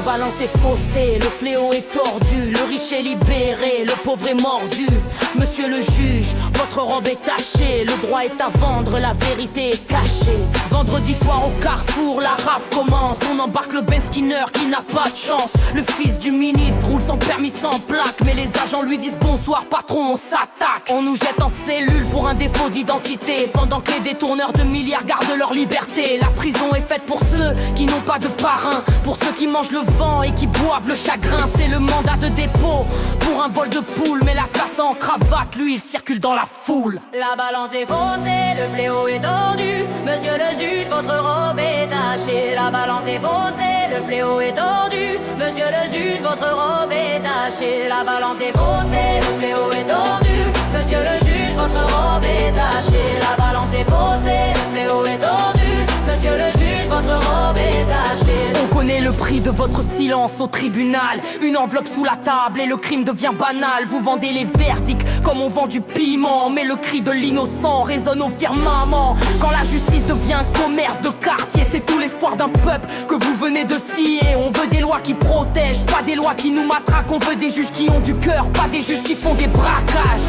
balance est faussée, le fléau est tordu, le riche est libéré, le pauvre est mordu. Monsieur le juge, votre robe est tachée, le droit est à vendre, la vérité est cachée. Vendredi soir au carrefour, la rafle commence, on embarque le Ben Skinner qui n'a pas de chance. Le fils du ministre roule sans permis, sans plaque, mais les agents lui disent bonsoir patron, on s'attaque. On nous jette en cellule pour un défaut d'identité, pendant que les détourneurs de milliards gardent leur liberté. La prison est faite pour ceux qui n'ont pas de parrain, pour ceux qui mangent le vent et qui boivent le chagrin. C'est le mandat de dépôt pour un vol de poule, mais l'assassin en cravate, lui, il circule dans la foule. La balance est faussée, le fléau est tordu. Monsieur le juge, votre robe est tachée. La balance est faussée, le fléau est tordu. Monsieur le juge, votre robe est tachée. La balance est faussée, le fléau est tordu. Monsieur le juge, votre robe est tachée. La balance est faussée, le fléau est tordu. Monsieur le juge, votre robe est tachée. On connaît le prix de votre silence au tribunal. Une enveloppe sous la table et le crime devient banal. Vous vendez les verdicts comme on vend du piment, mais le cri de l'innocent résonne au firmament. Quand la justice devient un commerce de quartier, c'est tout l'espoir d'un peuple que vous venez de scier. On veut des lois qui protègent, pas des lois qui nous matraquent. On veut des juges qui ont du cœur, pas des juges qui font des braquages.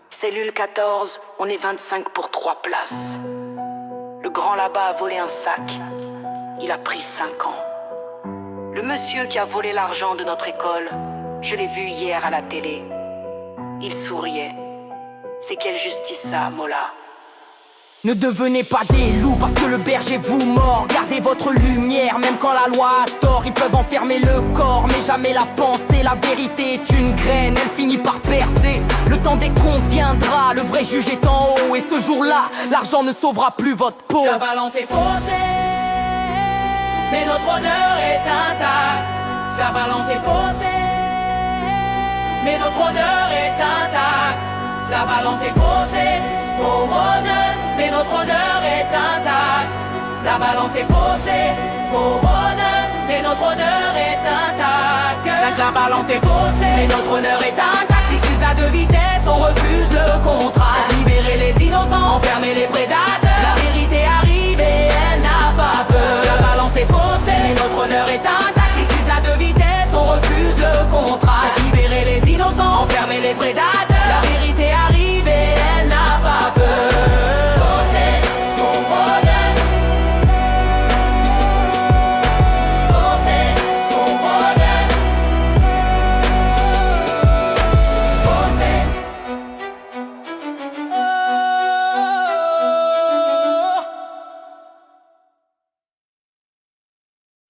Cellule 14, on est 25 pour 3 places. Le grand là-bas a volé un sac. Il a pris 5 ans. Le monsieur qui a volé l'argent de notre école, je l'ai vu hier à la télé. Il souriait. C'est quelle justice ça, Mola? Ne devenez pas des loups parce que le berger vous mord. Gardez votre lumière même quand la loi a tort. Ils peuvent enfermer le corps mais jamais la pensée. La vérité est une graine, elle finit par percer. Le temps des comptes viendra, le vrai juge est en haut. Et ce jour-là, l'argent ne sauvera plus votre peau. La balance est faussée, mais notre honneur est intacte. Sa balance est faussée, mais notre honneur est intacte. Sa balance est faussée, pour honneur, mais notre honneur est intact. Sa balance est faussée, pour honneur, mais notre honneur est intact. La balance est faussée, mais notre honneur est intact. Si je à 2 vitesses, on refuse le contrat. Libérer les innocents, enfermer les prédateurs. La vérité arrive et elle n'a pas peur. La balance est faussée, mais notre honneur est intact. Si je à 2 vitesses, on refuse le contrat. Libérer les innocents, enfermer les prédateurs.